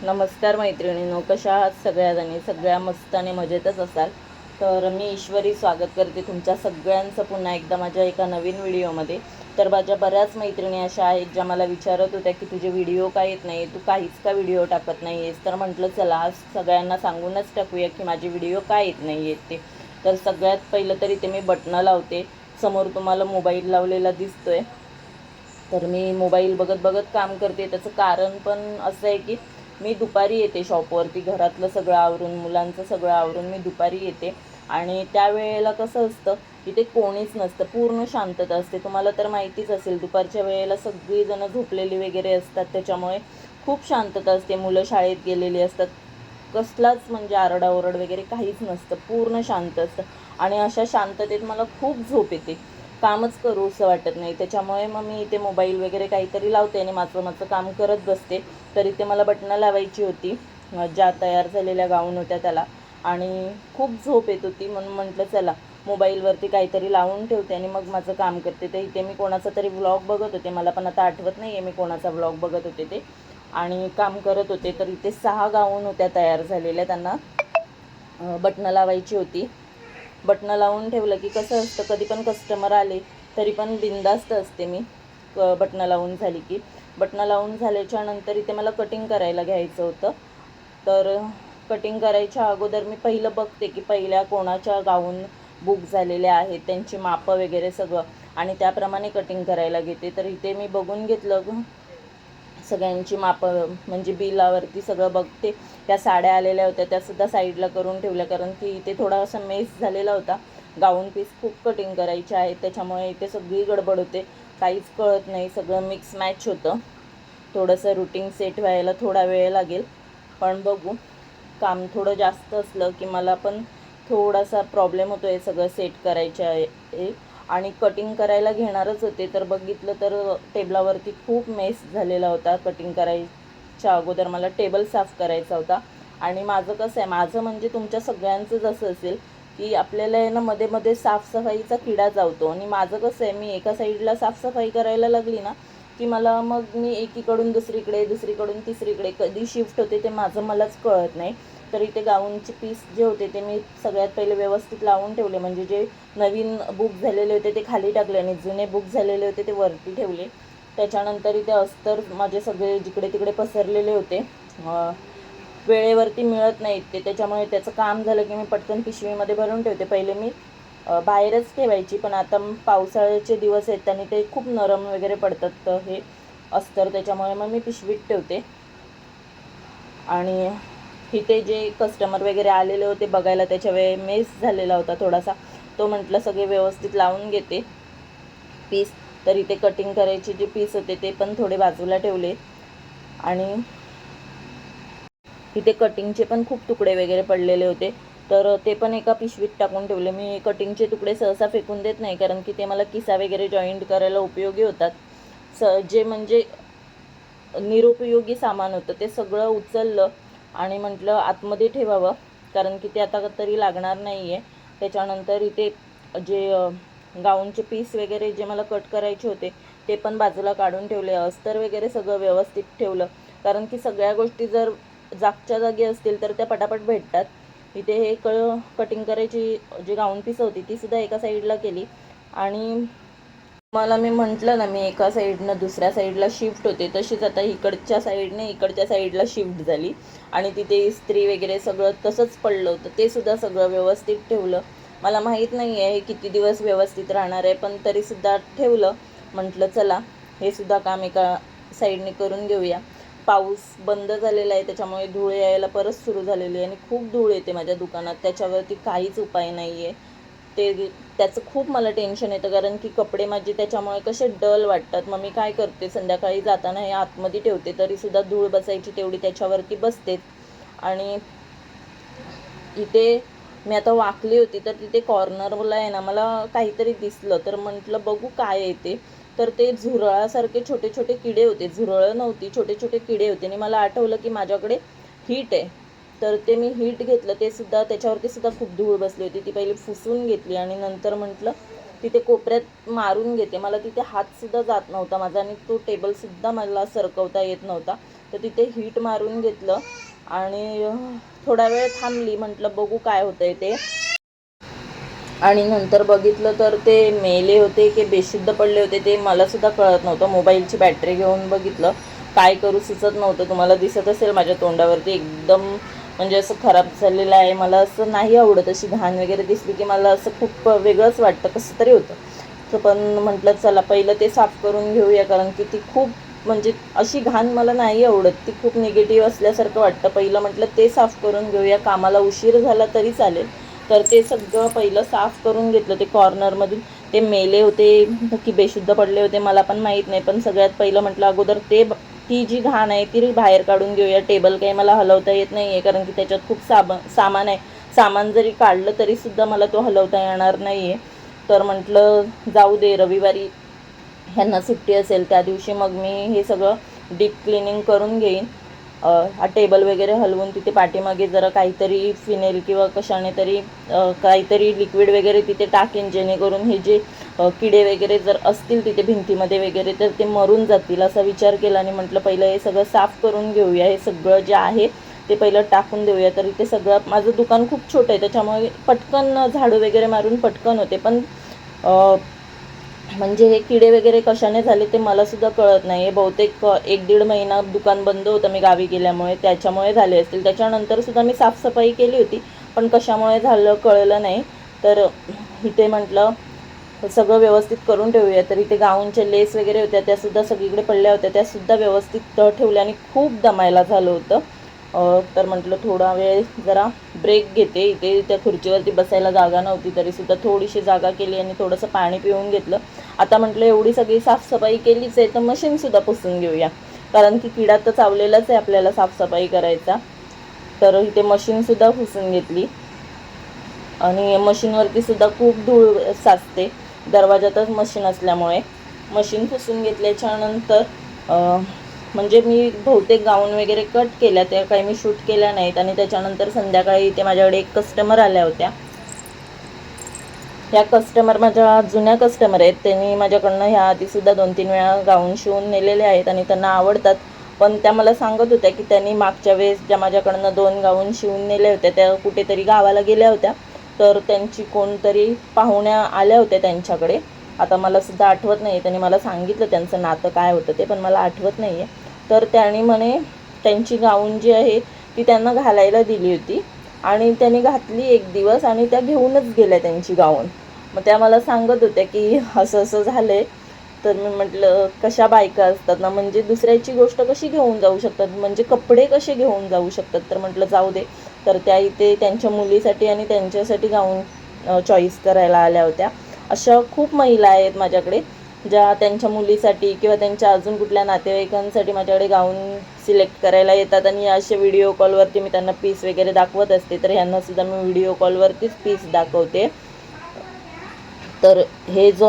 नमस्कार मैत्रिणींनो, कशा आहात सगळ्याजणी? सगळ्या मस्त आणि मजेतच असाल. तर मी ईश्वरी स्वागत करते तुमच्या सगळ्यांचं पुन्हा एकदा माझ्या एका नवीन व्हिडिओमध्ये. तर माझ्या बऱ्याच मैत्रिणी अशा आहेत ज्या मला विचारत होत्या की तुझे व्हिडिओ का येत नाही, तू काहीच का व्हिडिओ टाकत नाही आहेस. तर म्हटलं चला आज सगळ्यांना सांगूनच टाकूया की माझे व्हिडिओ का येत नाही आहेत ते. तर सगळ्यात पहिलं तरी ते मी बटणं लावते. समोर तुम्हाला मोबाईल लावलेला दिसतोय. तर मी मोबाईल बघत बघत काम करते. त्याचं कारण पण असं आहे की मी दुपारी येते शॉपवरती, घरातलं सगळं आवरून, मुलांचं सगळं आवरून मी दुपारी येते. आणि त्यावेळेला कसं असतं की ते कोणीच नसतं, पूर्ण शांतता असते. तुम्हाला तर माहितीच असेल, दुपारच्या वेळेला सगळीजणं झोपलेली वगैरे असतात, त्याच्यामुळे खूप शांतता असते. मुलं शाळेत गेलेली असतात, कसलाच म्हणजे आरडाओरड वगैरे काहीच नसतं, पूर्ण शांत असतं. आणि अशा शांततेत मला खूप झोप येते, कामच करू असं वाटत नाही. त्याच्यामुळे मग मी इथे मोबाईल वगैरे काहीतरी लावते आणि माझं माझं काम करत बसते. तर इथे मला बटणं लावायची होती ज्या तयार झालेल्या गाऊन होत्या त्याला, आणि खूप झोप येत होती म्हणून म्हटलं चला मोबाईलवरती काहीतरी लावून ठेवते आणि मग माझं काम करते. तर इथे मी कोणाचा तरी व्लॉग बघत होते, मला पण आता आठवत नाही आहे मी कोणाचा व्लॉग बघत होते ते, आणि काम करत होते. तर इथे 6 गाऊन होत्या तयार झालेल्या, त्यांना बटणं लावायची होती. बटणं लावून ठेवलं की कसं असतं, कधी पण कस्टमर आले तरी पण बिनधास्त असते मी. बटणं लावून झाली की, बटणं लावून झाल्याच्या नंतर इथे मला कटिंग करायला घ्यायचं होतं. तर कटिंग करायच्या अगोदर मी पहिलं बघते की पहिल्या कोणाच्या गाऊन बुक झालेल्या आहेत, त्यांची मापं वगैरे सगळं, आणि त्याप्रमाणे कटिंग करायला घेते. तर इथे मी बघून घेतलं सगळ्यांची मापं, म्हणजे बिलावरती सगळं बघते. त्या साड्या आलेल्या होत्या त्यासुद्धा साईडला करून ठेवल्या, कारण की इथे थोडासा मेस झालेला होता. गाऊन पीस खूप कटिंग करायचे आहेत, त्याच्यामुळे इथे सगळी गडबड होते, काहीच कळत नाही, सगळं मिक्स मॅच होतं. थोडंसं रुटीन सेट व्हायला थोडा वेळ लागेल, पण बघू. काम थोडं जास्त असलं की मला पण थोडासा प्रॉब्लेम होतो आहे सगळं सेट करायचं आहे. आणि कटिंग करायला घेणारच होते, तर बघितलं तर टेबलावरती खूप मेस झालेला होता. कटिंग करायच्या अगोदर मला टेबल साफ करायचा होता. आणि माझं कसं आहे, माझं म्हणजे तुमच्या सगळ्यांचंच असं असेल की आपल्याला आहे ना मध्ये मध्ये साफसफाईचा किडा चावतो. आणि माझं कसं आहे, मी एका साईडला साफसफाई करायला लागली ना की मला मग मी एकीकडून दुसरीकडे, दुसरीकडून तिसरीकडे कधी शिफ्ट होते ते माझं मलाच कळत नाही. तर इथे गाऊनचे पीस जे होते ते मी सगळ्यात पहिले व्यवस्थित लावून ठेवले, म्हणजे जे नवीन बुक झालेले होते ते खाली टाकले आणि जुने बुक झालेले होते ते वरती ठेवले. त्याच्यानंतर इथे अस्तर माझे सगळे जिकडे तिकडे पसरलेले होते, वेळेवरती मिळत नाहीत ते, त्याच्यामुळे त्याचं काम झालं की मी पटकन पिशवीमध्ये भरून ठेवते. पहिले मी बाहेरच ठेवायची, पण आता पावसाळ्याचे दिवस आहेत आणि ते खूप नरम वगैरे पडतात हे अस्तर, त्याच्यामुळे मग मी पिशवीत ठेवते. आणि इथे जे कस्टमर वगैरे आलेले होते बघायला, त्याच्या वेळी मेस झालेला होता थोडासा, तो म्हटलं सगळे व्यवस्थित लावून घेते पीस. तर इथे कटिंग करायचे जे पीस होते ते पण थोडे बाजूला ठेवले. आणि इथे कटिंगचे पण खूप तुकडे वगैरे पडलेले होते, तर ते पण एका पिशवीत टाकून ठेवले. मी कटिंगचे तुकडे सहसा फेकून देत नाही, कारण की ते मला किसा वगैरे जॉईंट करायला उपयोगी होतात. जे म्हणजे निरुपयोगी सामान होतं ते सगळं उचललं आणि म्हटलं आतमध्ये ठेवावं, कारण की ते आता तरी लागणार नाही आहे. त्याच्यानंतर इथे जे गाऊनचे पीस वगैरे जे मला कट करायचे होते ते पण बाजूला काढून ठेवले. अस्तर वगैरे सगळं व्यवस्थित ठेवलं, कारण की सगळ्या गोष्टी जर जागच्या जागी असतील तर त्या पटापट भेटतात. इथे हे कटिंग करायची जी गाऊन पीस होती ती सुद्धा एका साईडला केली. आणि मला मी म्हटलं ना, मी एका साईडनं दुसऱ्या साईडला शिफ्ट होते, तशीच आता इकडच्या साईडला शिफ्ट झाली. आणि तिथे इस्त्री वगैरे सगळं तसंच पडलं होतं, ते सुद्धा सगळं व्यवस्थित ठेवलं. मला माहीत नाही आहे हे किती दिवस व्यवस्थित राहणार आहे, पण तरीसुद्धा ठेवलं. म्हटलं चला हे सुद्धा काम एका साईडने करून घेऊया. पाऊस बंद झालेला आहे, त्याच्यामुळे धूळ यायला परत सुरू झालेली आहे आणि खूप धूळ येते माझ्या दुकानात, त्याच्यावरती काहीच उपाय नाही आहे. त्याचं खूप मला टेन्शन येतं, कारण की कपडे माझे त्याच्यामुळे कसे डल वाटतात. मग मी काय करते, संध्याकाळी जाताना हे आतमध्ये ठेवते, तरीसुद्धा धूळ बसायची तेवढी त्याच्यावरती बसतेच. आणि इथे मी आता वाकली होती, तर तिथे कॉर्नरला आहे ना मला काहीतरी दिसलं, तर म्हटलं बघू काय येते. तर ते झुरळासारखे छोटे छोटे किडे होते, झुरळं नव्हती, छोटे छोटे किडे होते. आणि मला आठवलं की माझ्याकडे हीट आहे, तर ते मी हीट घेतलं, ते सुद्धा त्याच्यावरती सुद्धा खूप धूळ बसली होती. ती पहिली पुसून घेतली आणि नंतर म्हटलं तिथे कोपऱ्यात मारून घेते. मला तिथे हातसुद्धा जात नव्हता माझा, आणि तो टेबलसुद्धा मला सरकवता येत नव्हता. तर तिथे हीट मारून घेतलं आणि थोडा वेळ थांबली, म्हटलं बघू काय होतंय ते. आणि नंतर बघितलं तर ते मेले होते की बेशुद्ध पडले होते ते मला सुद्धा कळत नव्हतं. मोबाईलची बॅटरी घेऊन बघितलं, काय करू सुचत नव्हतं. तुम्हाला दिसत असेल माझ्या तोंडावरती एकदम म्हणजे असं खराब झालेलं आहे. मला असं नाही आवडत, अशी घाण वगैरे दिसली की मला असं खूप वेगळंच वाटतं, कसं तरी होतं. तर पण म्हटलं चला पहिलं ते साफ करून घेऊया, कारण की ती खूप म्हणजे अशी घाण मला नाही आवडत, ती खूप निगेटिव्ह असल्यासारखं वाटतं. पहिलं म्हटलं ते साफ करून घेऊया, कामाला उशीर झाला तरी चालेल. तर ते सगळं पहिलं साफ करून घेतलं. ते कॉर्नरमधून ते मेले होते की बेशुद्ध पडले होते मला पण माहीत नाही, पण सगळ्यात पहिलं म्हटलं अगोदर ती जी घाण आहे ती बाहेर काढून घेऊया. टेबल काही मला हलवता येत नाही आहे, कारण की त्याच्यात खूप सामान आहे. सामान जरी काढलं तरीसुद्धा मला तो हलवता येणार नाही आहे. तर म्हटलं जाऊ दे, रविवारी ह्यांना सुट्टी असेल त्या दिवशी मग मी हे सगळं डीप क्लिनिंग करून घेईन. हा टेबल वगैरे हलवून तिथे पाठीमागे जरा काहीतरी फिनेल किंवा कशाने तरी काहीतरी लिक्विड वगैरे तिथे टाकेन, जेणेकरून हे जे किडे वगैरे जर असतील तिथे भिंतीमध्ये वगैरे तर ते मरून जातील असा विचार केला. आणि म्हटलं पहिलं हे सगळं साफ करून घेऊया, हे सगळं जे आहे ते पहिलं टाकून देऊया. तर इथे सगळं माझं दुकान खूप छोटं आहे, त्याच्यामुळे पटकन झाडू वगैरे मारून पटकन होते. पण म्हणजे हे किडे वगैरे कशाने झाले ते मला सुद्धा कळत नाही आहे. बहुतेक 1-1.5 महिना दुकान बंद होतं मी गावी गेल्यामुळे, त्याच्यामुळे झाले असतील. त्याच्यानंतर सुद्धा मी साफसफाई केली होती, पण कशामुळे झालं कळलं नाही. तर इथे म्हटलं सगळं व्यवस्थित करून ठेवूया. तर इथे गाऊनचे लेस वगैरे होत्या त्यासुद्धा सगळीकडे पडल्या होत्या, त्यासुद्धा व्यवस्थित ठेवल्या आणि खूप दमायला झालं होतं. तर म्हटलं थोडा वेळ जरा ब्रेक घेते. इथे त्या खुर्चीवरती बसायला जागा नव्हती, तरीसुद्धा थोडीशी जागा केली आणि थोडंसं पाणी पिऊन घेतलं. आता म्हटलं एवढी सगळी साफसफाई केलीच आहे तर मशीनसुद्धा पुसून घेऊया, कारण की किडा तर चावलेलाच आहे आपल्याला साफसफाई करायचा. तर इथे मशीनसुद्धा पुसून घेतली आणि मशीनवरती सुद्धा खूप धूळ साचते, दरवाजातच मशीन असल्यामुळे. मशीन पुसून घेतल्याच्यानंतर म्हणजे मी बहुतेक गाऊन वगैरे कट केल्या, त्या काही मी शूट केल्या नाहीत. आणि त्याच्यानंतर संध्याकाळी इथे माझ्याकडे एक कस्टमर आल्या होत्या. ह्या कस्टमर माझ्या जुन्या कस्टमर आहेत, त्यांनी माझ्याकडनं ह्या आधीसुद्धा 2-3 वेळा गाऊन शिवून नेलेले आहेत आणि त्यांना आवडतात. पण त्या मला सांगत होत्या की त्यांनी मागच्या वेळेस ज्या माझ्याकडनं 2 गाऊन शिवून नेले होते त्या कुठेतरी गावाला गेल्या होत्या, तर त्यांची कोणतरी पाहुण्या आल्या होत्या त्यांच्याकडे. आता मला सुद्धा आठवत नाही, त्यांनी मला सांगितलं त्यांचं नातं काय होतं ते, पण मला आठवत नाही आहे. तर त्यांनी म्हणे त्यांची गाऊन जी आहे ती त्यांना घालायला दिली होती आणि त्यांनी घातली एक दिवस आणि त्या घेऊनच गेल्या त्यांची गाऊन. मग त्या मला सांगत होत्या की असं असं झालं आहे. तर मी म्हटलं कशा बायका असतात ना, म्हणजे दुसऱ्याची गोष्ट कशी घेऊन जाऊ शकतात, म्हणजे कपडे कसे घेऊन जाऊ शकतात. तर म्हटलं जाऊ दे. तर त्या इथे त्यांच्या मुलीसाठी आणि त्यांच्यासाठी गाऊन चॉईस करायला आल्या होत्या. अशा खूप महिला आहेत माझ्याकडे ज्या त्यांच्या मुलीसाठी किंवा त्यांच्या अजून कुठल्या नातेवाईकांसाठी माझ्याकडे गाऊन सिलेक्ट करायला येतात. आणि असे व्हिडिओ कॉलवरती मी त्यांना पीस वगैरे दाखवत असते, तर ह्यांनासुद्धा मी व्हिडिओ कॉलवरतीच पीस दाखवते. तर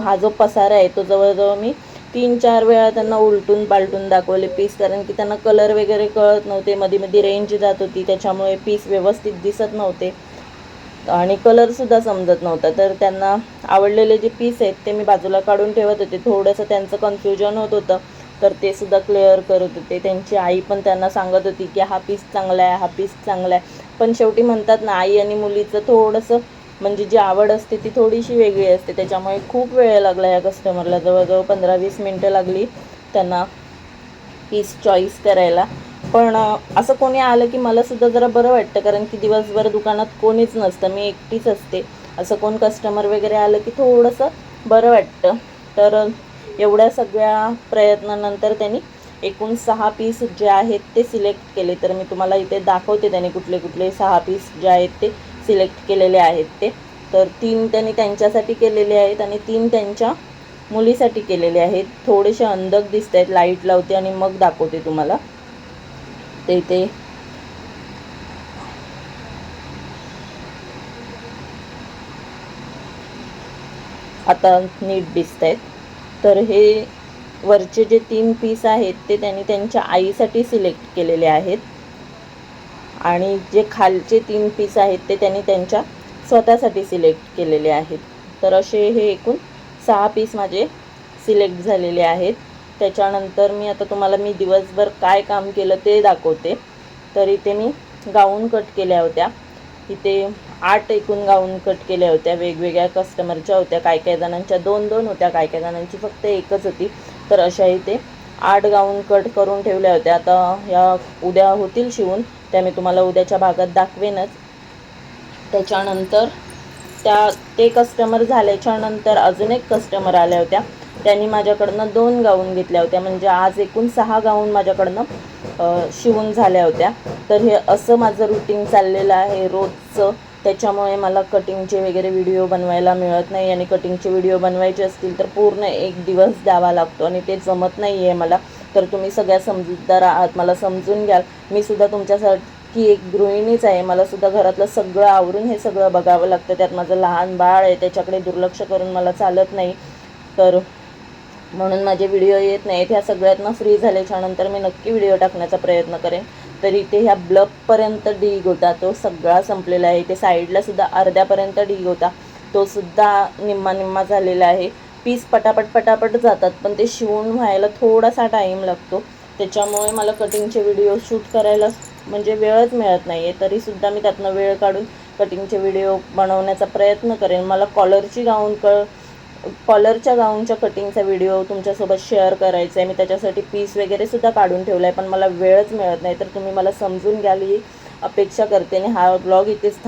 हा जो पसारा आहे तो जवळजवळ मी 3-4 वेळा त्यांना उलटून पालटून दाखवले पीस, कारण की त्यांना कलर वगैरे कळत नव्हते, मध्ये मध्ये रेंज जात होती, त्याच्यामुळे पीस व्यवस्थित दिसत नव्हते आणि कलरसुद्धा समजत नव्हता. तर त्यांना आवडलेले जे पीस आहेत ते मी बाजूला काढून ठेवत होते. थोडंसं त्यांचं कन्फ्युजन होत होतं, तर ते सुद्धा क्लिअर करत होते. त्यांची आई पण त्यांना सांगत होती की हा पीस चांगला आहे, हा पीस चांगला आहे. पण शेवटी म्हणतात ना, आई आणि मुलीचं थोडंसं म्हणजे जी आवड असते ती थोडीशी वेगळी असते. त्याच्यामुळे खूप वेळ लागला या कस्टमरला, जवळजवळ 15-20 मिनटं लागली त्यांना पीस चॉईस करायला. पण असं कोणी आलं की मलासुद्धा जरा बरं वाटतं, कारण की दिवसभर दुकानात कोणीच नसतं, मी एकटीच असते. असं कोण कस्टमर वगैरे आलं की थोडंसं बरं वाटतं. तर एवढ्या सगळ्या प्रयत्नानंतर त्यांनी एकूण 6 पीस जे आहेत ते सिलेक्ट केले. तर मी तुम्हाला इथे दाखवते त्यांनी कुठले कुठले 6 पीस जे आहेत ते सिलेक्ट केलेले आहेत ते. तर 3 त्यांनी त्यांच्यासाठी केलेले आहेत आणि 3 त्यांच्या मुलीसाठी केलेले आहेत. थोडेसे अंधक दिसत आहेत, लाईट लावते आणि मग दाखवते तुम्हाला. ते आता नीट दिसत आहेत. तर हे वरचे जे 3 पीस आहेत ते त्यांनी त्यांच्या आईसाठी सिलेक्ट केलेले आहेत आणि जे खालचे 3 पीस आहेत ते त्यांनी त्यांच्या स्वतःसाठी सिलेक्ट केलेले आहेत. तर असे हे एकूण 6 पीस माझे सिलेक्ट झालेले आहेत. त्याच्यानंतर मी आता तुम्हाला मी दिवसभर काय काम केलं ते दाखवते. तर इथे मी गाऊन कट केल्या होत्या. इथे 8 एकूण गाऊन कट केल्या होत्या. वेगवेगळ्या कस्टमरच्या होत्या. काय काय जणांच्या 2-2 होत्या, काय काय जणांची फक्त एकच होती. तर अशा इथे 8 गाऊन कट करून ठेवल्या होत्या. आता या उद्या होतील शिवून, त्या मी तुम्हाला उद्याच्या भागात दाखवेनच. त्याच्यानंतर ते कस्टमर झाल्याच्या नंतर अजून एक कस्टमर आल्या होत्या. त्यांनी माझ्याकडनं 2 गाऊन घेतल्या होत्या. म्हणजे आज एकूण 6 गाऊन माझ्याकडनं शिवून झाल्या होत्या. तर हे असं माझं रुटीन चाललेलं आहे रोजचं. त्याच्यामुळे मला कटिंगचे वगैरे व्हिडिओ बनवायला मिळत नाही, आणि कटिंगचे व्हिडिओ बनवायचे असतील तर पूर्ण एक दिवस द्यावा लागतो, आणि ते जमत नाही आहे मला. तर तुम्ही सगळ्या समजूतदार आहात, मला समजून घ्याल. मी सुद्धा तुमच्यासाठी एक गृहिणीच आहे. मला सुद्धा घरातलं सगळं आवरून हे सगळं बघावं लागतं. त्यात माझं लहान बाळ आहे, त्याच्याकडे दुर्लक्ष करून मला चालत नाही. तर म्हणून माझे व्हिडिओ येत नाहीत. ह्या सगळ्यातनं फ्री झाल्याच्यानंतर मी नक्की व्हिडिओ टाकण्याचा प्रयत्न करेन. तर इथे ह्या ब्लबपर्यंत ढीग होता, तो सगळा संपलेला आहे. इथे साईडलासुद्धा अर्ध्यापर्यंत ढीग होता, तो सुद्धा निम्मा झालेला आहे. पीस पटापट जातात, पण ते शिवून व्हायला थोडासा टाईम लागतो. त्याच्यामुळे मला कटिंगचे व्हिडिओ शूट करायला म्हणजे वेळच मिळत नाही आहे. तरीसुद्धा मी त्यातनं वेळ काढून कटिंगचे व्हिडिओ बनवण्याचा प्रयत्न करेन. मला कॉलरच्या गाऊनच्या कटिंगचा व्हिडिओ तुमच्यासोबत शेअर करायचा आहे. मी त्याच्यासाठी पीस वगैरे सुद्धा काढून ठेवला आहे, पण मला वेळच मिळत नाही. तर तुम्ही मला समजून घ्याल ही अपेक्षा करते, आणि हा ब्लॉग इथेच